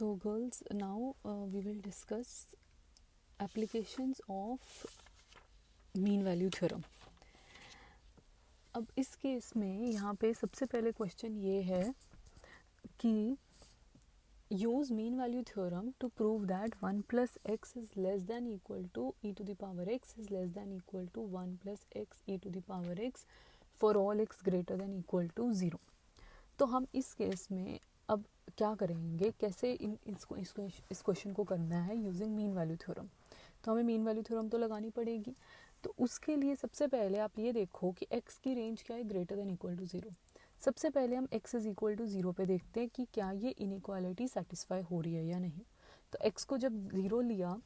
So girls, now we will discuss applications of mean value theorem. अब इस case में यहाँ पे सबसे पहले क्वेश्चन ये है कि use mean value theorem to prove that 1 plus x is less than equal to e to the power x is less than equal to 1 plus x e to the power x for all x greater than equal to 0. तो हम इस case में अब क्या करेंगे, कैसे इस question को करना है यूजिंग मीन वैल्यू थ्योरम. तो हमें मीन वैल्यू थ्योरम तो लगानी पड़ेगी. तो उसके लिए सबसे पहले आप ये देखो कि x की रेंज क्या है, ग्रेटर देन इक्वल टू 0. सबसे पहले हम x इज इक्वल टू 0 पे देखते हैं कि क्या ये इनइक्वालिटी सेटिस्फाई हो रही है या नहीं. तो x को जब 0 लिया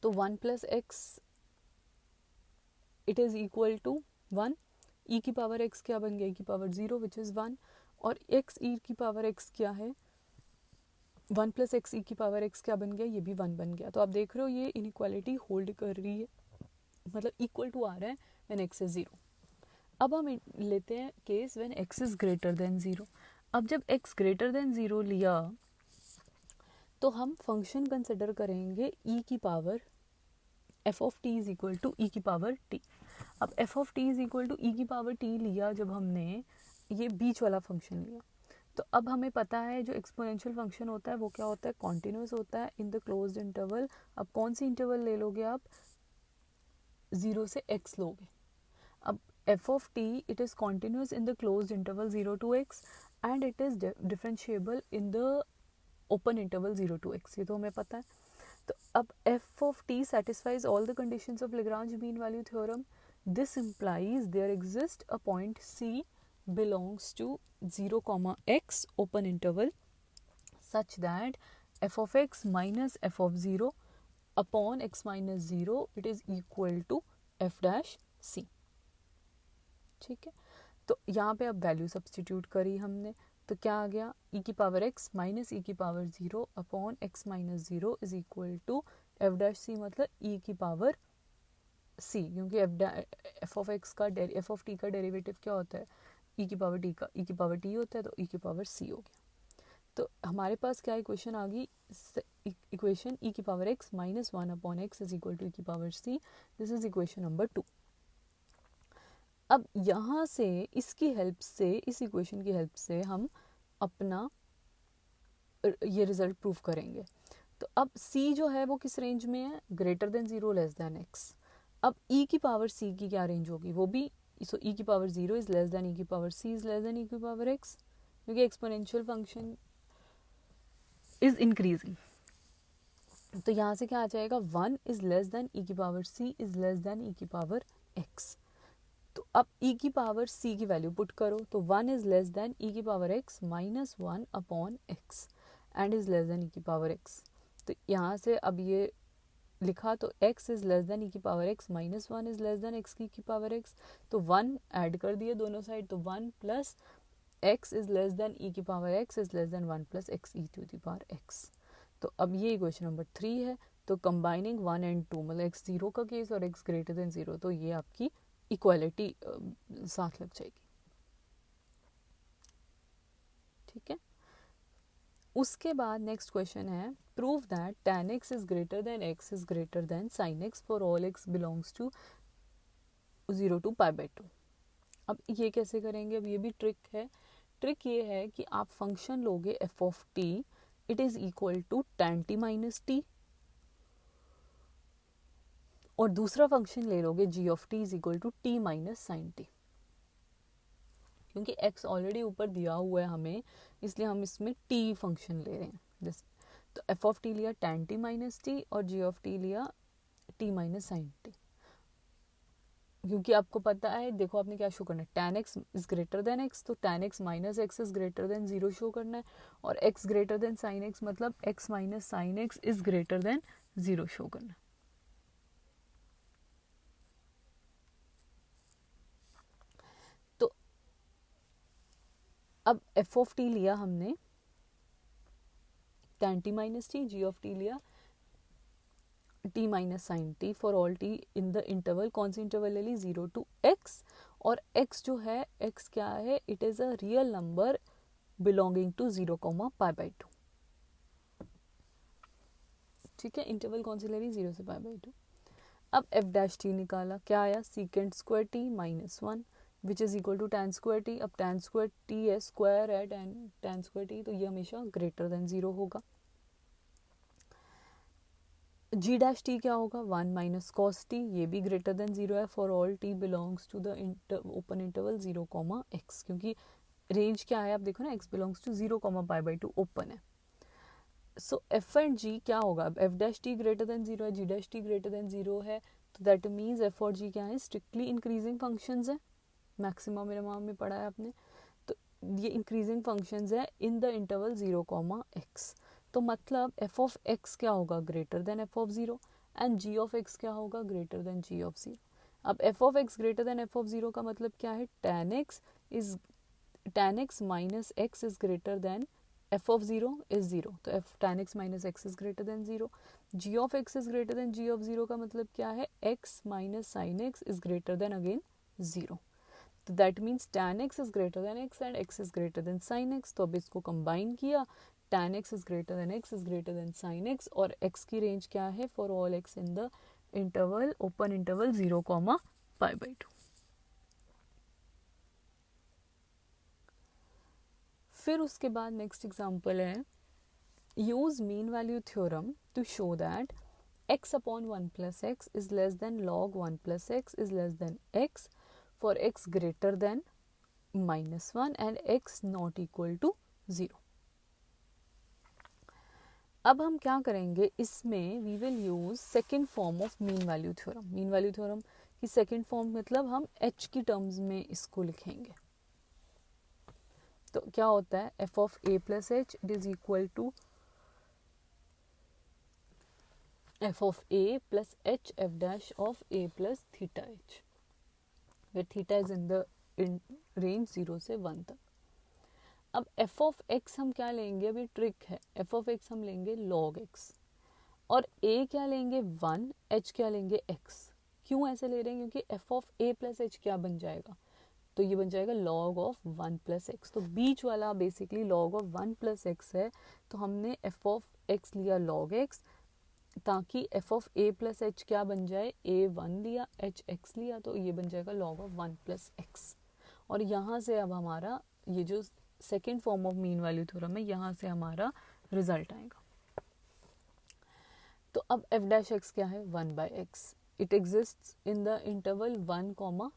तो 1 plus x it is equal to 1. e की पावर x क्या बन गया, e की पावर 0 विच इज़ 1. और x e की पावर x क्या है, 1 प्लस एक्स e की पावर x क्या बन गया, ये भी 1 बन गया. तो आप देख रहे हो ये इनइक्वालिटी होल्ड कर रही है, मतलब इक्वल टू आ रहा है व्हेन x इज 0. अब हम लेते हैं case when x is greater than 0. अब जब x ग्रेटर देन 0 लिया तो हम फंक्शन कंसिडर करेंगे e की power f of t is equal to e की पावर t. अब f of t is equal to e की पावर t लिया जब हमने, ये बीच वाला फंक्शन लिया. तो अब हमें पता है जो एक्सपोनेंशियल फंक्शन होता है वो क्या होता है, कॉन्टिन्यूस होता है इन द क्लोज्ड इंटरवल. अब कौन सी इंटरवल ले लोगे आप, 0 से x लोगे. अब f of t it is continuous in the closed interval 0 to x and it is differentiable in the open interval 0 to x, ये तो हमें पता है. तो अब f of t satisfies all the conditions of Lagrange mean value theorem. This implies there exists a point C belongs to 0 comma x open interval such that f of x minus f of 0 upon x minus 0 it is equal to f dash c. ठीक है, तो यहाँ पे अब value substitute करी हमने, तो क्या आ गया, e की पावर x माइनस e की power 0 upon x minus 0 is equal to f dash c, मतलब e की पावर c, क्योंकि f ऑफ x का f ऑफ t का डेरिवेटिव क्या होता है, e की पावर t का e की पावर t होता है, तो e की पावर c हो गया. तो हमारे पास क्या इक्वेशन आ गई, इक्वेशन e की power x minus 1 upon x is equal to e की power c. This is equation number 2. अब यहाँ से इसकी हेल्प से, इस इक्वेशन की हेल्प से हम अपना ये रिजल्ट प्रूव करेंगे. तो अब c जो है वो किस रेंज में है, greater than 0 less than x. अब e की पावर c की क्या रेंज होगी, वो भी, सो e की power 0 is less than e की power c is less than e की पावर x, क्योंकि एक्सपोनेंशियल फंक्शन इज इंक्रीजिंग. तो यहाँ से क्या आ जाएगा, 1 इज लेस देन e की power c is less than e की पावर x. तो अब e की पावर c की वैल्यू पुट करो, तो 1 इज लेस देन e की power x minus 1 upon x and is less than e की पावर x. तो यहाँ से अब ये लिखा, तो x is less than e की power x minus 1 is less than x की पावर x. तो 1 ऐड कर दिए दोनों साइड, तो 1 plus x is less than e की power x is less than 1 plus x e to the power x. तो अब ये इक्वेशन नंबर 3 है. तो कंबाइनिंग 1 एंड 2, मतलब x 0 का केस और x ग्रेटर देन 0, तो ये आपकी इक्वालिटी साथ लग जाएगी. ठीक है, उसके बाद नेक्स्ट क्वेश्चन है, prove that tan x is greater than x is greater than sin x for all x belongs to 0 to π/2. अब ये कैसे करेंगे, अब ये भी ट्रिक है. ट्रिक ये है कि आप फंक्शन लोगे f of t it is equal to tan t minus t, और दूसरा फंक्शन ले लोगे g of t is equal to t minus sine t. क्योंकि x ऑलरेडी ऊपर दिया हुआ है हमें, इसलिए हम इसमें t फंक्शन ले रहे हैं. जैसे तो f ऑफ t लिया tan t माइनस t और g ऑफ t लिया t माइनस साइन t. क्योंकि आपको पता है, देखो आपने क्या शो करना है, tan x is greater than x, तो tan x minus x is greater than 0 show करना है, और x greater than sine x मतलब x minus sine x is greater than 0 show करना है. अब f ऑफ t लिया हमने tan t minus t, g of t लिया t minus sine t for all t in the interval, कौन सी interval ले ली, 0 to x. और x जो है, x क्या है, it is a real number belonging to 0, π/2. ठीक है, इंटरवल कौन सी ले रही, 0 से π/2। अब एफ डैश टी निकाला, क्या आया, secant square T -1 which is equal to tan square T. अब tan स्क्वायर टी है, स्क्वायर है tan स्क्वायर टी, तो ये हमेशा ग्रेटर देन 0 होगा। जी डैश टी क्या होगा, 1 माइनस कॉस टी, ये भी ग्रेटर देन 0 है for all T belongs to the open interval 0, x, क्योंकि रेंज क्या है, आप देखो ना, x बिलोंग्स टू 0, π/2 ओपन है। सो एफ एंड जी क्या होगा, अब F dash T greater than 0 है, जी डैश टी ग्रेटर देन 0 है, तो दैट मीन्स एफ और जी क्या है, स्ट्रिक्टली इंक्रीजिंग फंक्शंस है। मैक्सिमम मिनिमम में पढ़ा है आपने, तो ये इंक्रीजिंग फंक्शंस है इन द इंटरवल 0, x। तो मतलब एफ ऑफ एक्स क्या होगा, greater than F of 0, and G of X क्या होगा, ग्रेटर देन जी ऑफ 0। अब F of X greater than F of 0 का मतलब क्या है, tan x minus X is greater than f of 0 is 0, तो f tan x minus x is greater than 0। g of x is greater than g of 0 का मतलब क्या है, x minus sin x is greater than again 0, तो that means tan x is greater than x and x is greater than sin x। तो अब इसको combine किया, tan x is greater than x is greater than sin x, और x की range क्या है, for all x in the interval open interval 0, π/2। फिर उसके बाद नेक्स्ट एग्जाम्पल है, use mean value theorem to show that x upon 1 plus x is less than log 1 plus x is less than x for x greater than -1 and x not equal to 0। अब हम क्या करेंगे, इसमें we will use second form of mean value theorem. Mean value theorem की second form मतलब हम h की terms में इसको लिखेंगे। तो क्या होता है, f of a plus h it is equal to f of a plus h f dash of a plus theta h, where theta is in the range 0 से 1 तक। अब एफ ऑफ एक्स हम क्या लेंगे, अभी ट्रिक है, f of x हम लेंगे log x, और a क्या लेंगे 1, h क्या लेंगे x। क्यों ऐसे ले रहे हैं, क्योंकि F of a plus H क्या बन जाएगा, तो ये बन जाएगा log ऑफ 1 प्लस एक्स। तो बीच वाला basically log of 1 plus x है, तो हमने एफ ऑफ एक्स लिया log x, ताकि F of a plus H क्या बन जाए, a1 लिया, h x लिया, तो ये बन जाएगा log ऑफ 1 प्लस एक्स। और यहाँ से अब हमारा ये जो second form of mean value theorem है, यहाँ से हमारा रिजल्ट आएगा। तो अब एफ डैश एक्स क्या है, 1/x, it exist in the interval 1,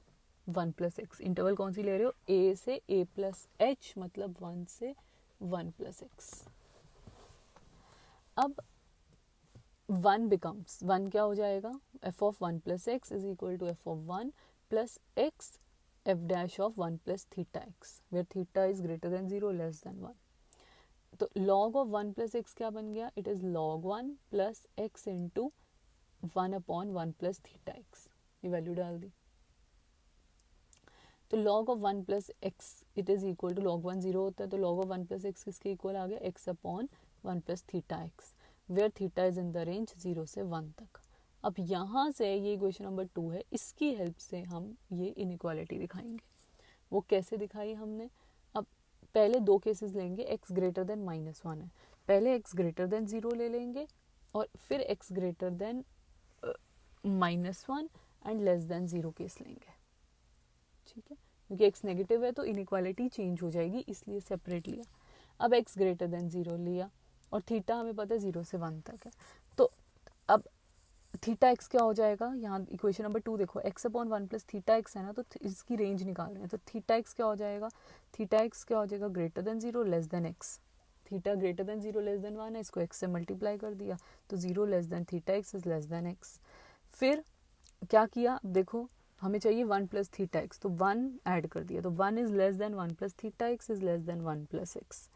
1 plus x. Interval कौन सी ले रहे हो, a से a प्लस एच, मतलब 1 से 1 प्लस एक्स। अब 1 बिकम्स 1 क्या हो जाएगा, f of 1 plus x is equal to f of 1 plus x f dash of 1 plus theta x, where theta is greater than 0 less than 1। तो log of 1 plus x क्या बन गया, it is log 1 plus x into 1 upon 1 plus theta x, ये value डाल दी। तो log of 1 plus x it is equal to log 1 0 होता है, तो log ऑफ 1 प्लस एक्स किसके इक्वल आ गया, x upon 1 plus theta x, where theta is in the range 0 से 1 तक। अब यहाँ से ये इक्वेशन नंबर 2 है, इसकी हेल्प से हम ये इनइक्वालिटी दिखाएंगे। वो कैसे दिखाई हमने, अब पहले दो केसेस लेंगे, x ग्रेटर देन -1 है, पहले x ग्रेटर देन 0 ले लेंगे, और फिर x greater than -1 and less then 0 case लेंगे, ठीक है, क्योंकि x नेगेटिव है तो इनइक्वालिटी चेंज हो जाएगी, इसलिए सेपरेट लिया। अब x ग्रेटर देन 0 लिया, और थीटा हमें पता है 0 से 1 तक है, तो अब थीटा एक्स क्या हो जाएगा, यहाँ इक्वेशन नंबर 2 देखो, x upon 1 plus theta x है ना, तो इसकी रेंज निकाल रहे हैं, तो थीटा एक्स क्या हो जाएगा, थीटा एक्स क्या हो जाएगा, greater than 0 less than x. Theta greater than 0 less than 1 है, इसको x से मल्टीप्लाई कर दिया, तो 0 less then theta x is less than x. फिर क्या किया, देखो हमें चाहिए 1 प्लस थीटा एक्स, तो 1 ऐड कर दिया, तो 1 is less than 1 plus theta x is less than 1 plus x.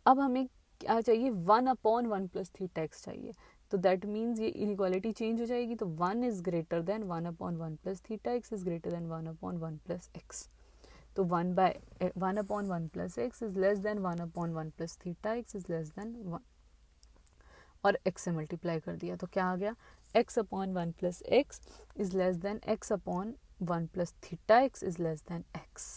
अब हमें क्या चाहिए, 1 अपॉन 1 प्लस थीटा एक्स चाहिए, तो दैट मीन्स ये इनइक्वालिटी चेंज हो जाएगी, तो 1 is greater than 1 upon 1 plus theta x is greater than 1 upon 1 plus x. तो 1 upon 1 plus x is less than 1 upon 1 plus theta x is less than 1, और x से multiply कर दिया, तो क्या आ गया, x upon 1 plus x is less than x upon 1 plus theta x is less than x।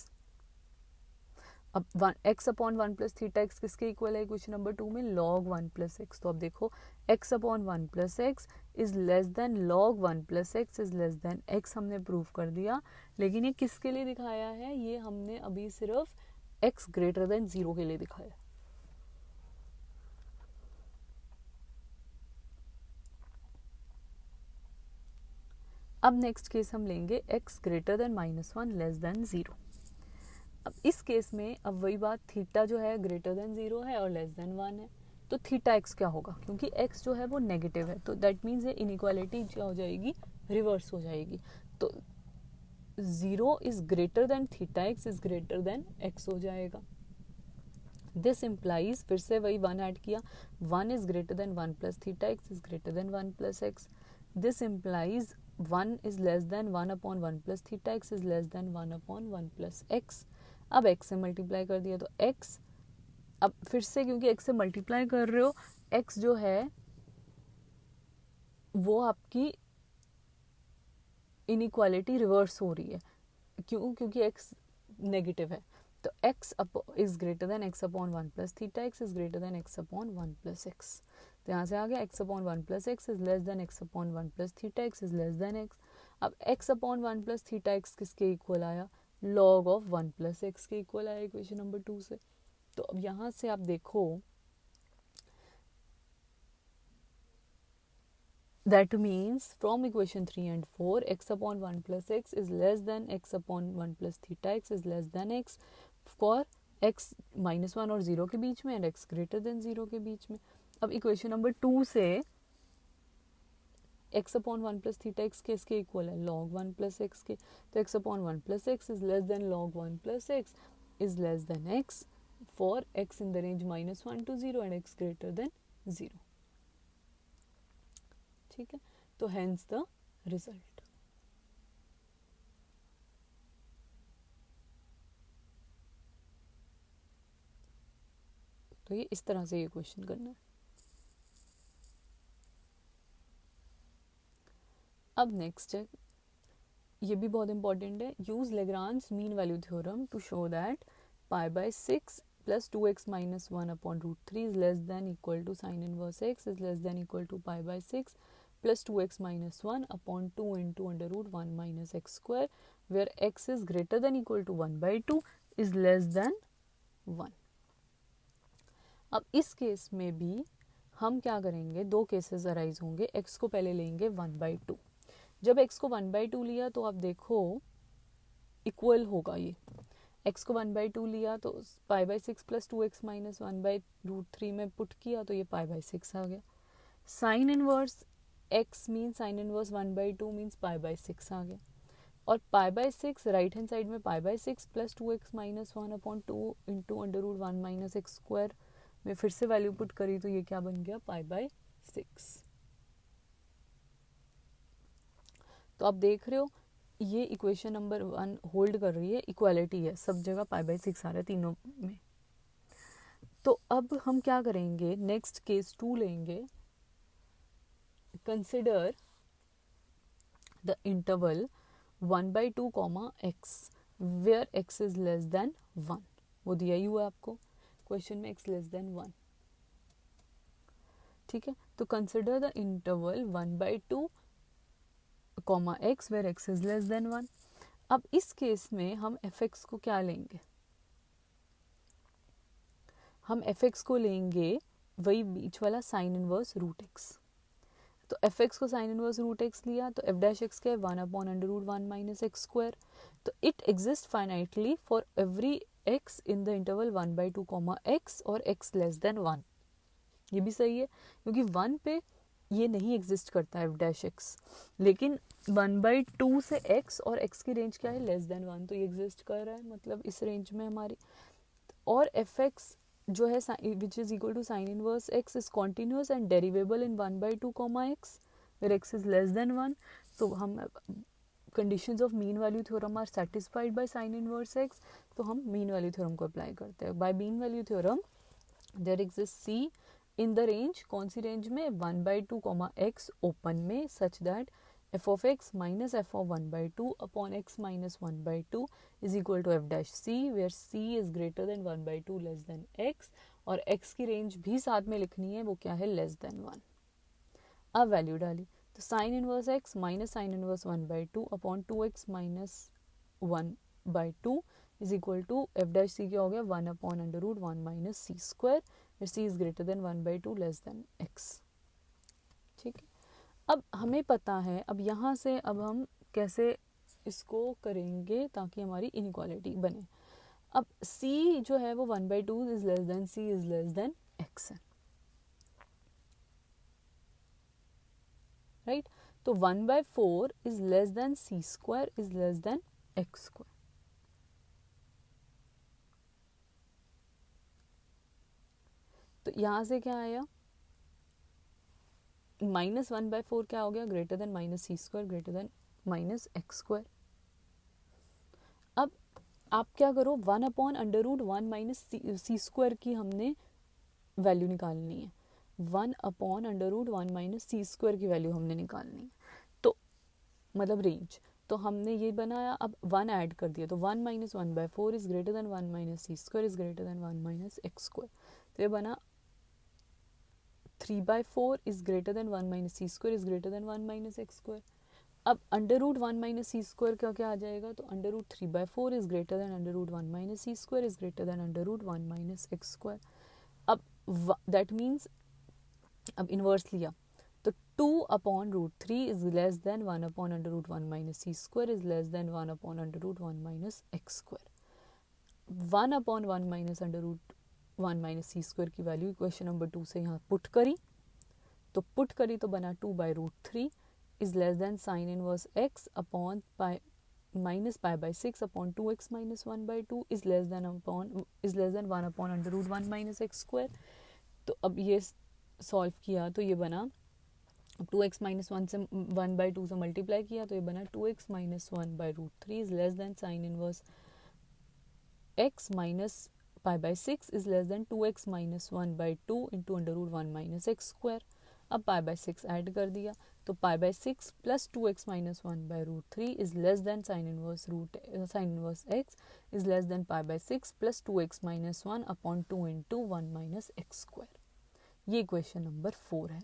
अब x upon 1 plus theta x किसके equal है क्वेश्चन नंबर 2 में, log 1 प्लस एक्स। तो अब देखो x upon 1 plus x is less than log 1 plus x is less than x हमने prove कर दिया। लेकिन ये किसके लिए दिखाया है, ये हमने अभी सिर्फ x ग्रेटर देन 0 के लिए दिखाया। अब नेक्स्ट केस हम लेंगे x greater than -1 less than 0। अब इस केस में अब वही बात, थीटा जो है ग्रेटर देन 0 है और लेस देन 1 है, तो थीटा x क्या होगा, क्योंकि x जो है वो नेगेटिव है, तो दैट मीन्स ये इनइक्वालिटी क्या हो जाएगी, रिवर्स हो जाएगी। तो 0 is greater then theta x is greater than x हो जाएगा। दिस इम्प्लाइज, फिर से वही 1 ऐड किया, 1 is greater than 1 plus theta x is greater than 1 plus x। This implies 1 is less than 1 upon 1 plus theta x is less than 1 upon 1 plus x। अब x से multiply कर दिया तो x, अब फिर से क्योंकि x से मल्टीप्लाई कर रहे हो, x जो है वो आपकी इनइक्वालिटी रिवर्स हो रही है, क्योंकि x नेगेटिव है। तो x is greater than x upon 1 plus theta x is greater than x upon 1 plus x। तो यहाँ से आ गया x upon 1 plus x is less than x upon 1 plus theta x is less than x। अब x upon 1 plus theta x किसके equal आया, log of 1 plus x के equal आया equation number 2 से। तो अब यहाँ से आप देखो, that means from equation 3 and 4 x upon 1 plus x is less than x upon 1 plus theta x is less than x for x -1 और 0 के बीच में and x greater than 0 के बीच में। अब इक्वेशन नंबर 2 से x upon 1 plus theta x के इसके equal है log 1 प्लस एक्स के, तो x upon 1 plus x is less than log 1 plus x is less than x for x in the range -1 to 0 and x greater than 0। ठीक है, तो hence the result. तो ये इस तरह से ये क्वेश्चन करना है। अब नेक्स्ट है, ये भी बहुत इंपॉर्टेंट है, use Lagrange mean value theorem to show that π/6 plus 2x minus 1 upon root 3 is less than equal to sin inverse x is less than equal to π/6 plus 2x minus 1 upon 2 into under root 1 minus x square where x is greater than equal to 1/2 is less than 1। अब इस case में भी हम क्या करेंगे, दो cases arise होंगे। x को पहले लेंगे 1/2। जब x को 1/2 लिया तो आप देखो इक्वल होगा, ये x को 1/2 लिया तो π/6 प्लस 2x माइनस 1/√3 में पुट किया तो ये π/6 आ गया। Sine inverse x mean sine inverse 1/2 means π/6 आ गया, और π/6 राइट हैंड साइड में π/6 plus 2x minus 1/2 into √1 minus x square में फिर से वैल्यू पुट करी तो ये क्या बन गया, π/6। तो आप देख रहे हो ये इक्वेशन नंबर 1 होल्ड कर रही है, इक्वालिटी है, सब जगह π/6 आ रहा है तीनों में। तो अब हम क्या करेंगे, नेक्स्ट केस 2 लेंगे। Consider the interval 1/2 x where x is less than 1। वो दिया ही हुआ आपको क्वेश्चन में, x लेस देन 1। ठीक है, तो consider the interval 1/2 x where x is less than 1। अब इस केस में हम fx को क्या लेंगे, हम fx को लेंगे वही बीच वाला साइन इनवर्स रूट x। तो fx को साइन इनवर्स रूट x लिया तो f' क्या है, 1/√1 माइनस एक्स स्क्वायर। तो it exist finitely for every x in the interval 1/2 x और x लेस देन 1। ये भी सही है क्योंकि 1 पे ये नहीं एग्जिस्ट करता है f', लेकिन 1/2 से x और x की रेंज क्या है, लेस देन 1, तो ये एग्जिस्ट कर रहा है, मतलब इस रेंज में हमारी। और fx जो है which is equal to sine inverse x is continuous and derivable in 1/2 x where x is less than 1। तो हम conditions of mean value theorem are satisfied by sine inverse x, तो हम mean value theorem को apply करते हैं। By mean value theorem there exist c in the range, कौन सी range में, 1/2 x ओपन में, such that f of x minus F of 1/2 upon x minus 1/2 is equal to f dash c, where c is greater than 1/2 less than x, और x की range भी साथ में लिखनी है, वो क्या है, लेस देन 1। अब वैल्यू डाली तो sine inverse x minus sine inverse 1/2 upon 2x minus 1/2 is equal to f dash c क्या हो गया, 1 upon under root 1 minus c square, फिर c is greater than 1/2 less than x. ठीक है, अब हमें पता है, अब यहाँ से अब हम कैसे इसको करेंगे ताकि हमारी इनइक्वालिटी बने। अब c जो है वो 1/2 is less then c is less than x है, राइट। तो 1/4 is less then c square is less than x square. तो यहाँ से क्या आया, माइनस 1/4 क्या हो गया, greater than minus c square greater than minus x square. अब आप क्या करो, 1 upon under root 1 minus c square की हमने वैल्यू निकालनी है, 1 upon under root 1 minus c square की वैल्यू हमने निकालनी है, तो मतलब रेंज। तो हमने ये बनाया, अब 1 ऐड कर दिया, तो 1 minus 1/4 is greater than 1 minus c square is greater than 1 minus x square. तो ये बना 3/4 is greater than 1 minus c square is greater than 1 minus x square. अब under root 1 minus c square का क्या आ जाएगा, तो under root 3/4 is greater than under root 1 minus c square is greater than under root 1 minus x square. अब that means, अब inverse लिया तो 2 upon root 3 is less than 1 upon under root 1 minus c square is less than 1 upon under root 1 minus x square. 1 upon 1 minus under root 1 minus c square की value equation number 2 से यहाँ put करी, तो put करी तो बना 2/√3 is less than sine inverse x upon pi minus पाई/6 upon 2x minus 1/2 is less than 1 upon under root 1 minus x square. तो अब ये सॉल्व किया तो ये बना 2x माइनस 1 से 1/2 से मल्टीप्लाई किया तो ये बना 2x minus 1/√3 is less than sine inverse x minus पाई/6 is less than 2x minus 1/2 into under root 1 minus x square. अब पाई/6 ऐड कर दिया तो पाई/6 plus 2x minus 1/√3 is less than sine inverse x is less than पाई/6 plus 2x minus 1 upon 2 into 1 minus x square. ये equation number 4 है।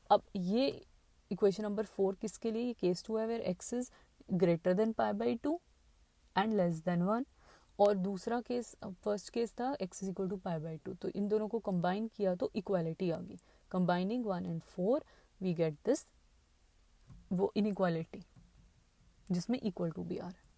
अब ये इक्वेशन नंबर 4 किसके लिए, केस 2 है where x is greater than पाई/2 एंड लेस देन 1, और दूसरा केस, फर्स्ट केस था x इज इक्वल टू पाई/2। तो इन दोनों को कंबाइन किया तो इक्वालिटी आ गई। Combining 1 and 4 we get this वो इनइक्वालिटी जिसमें इक्वल टू भी आ रहा है।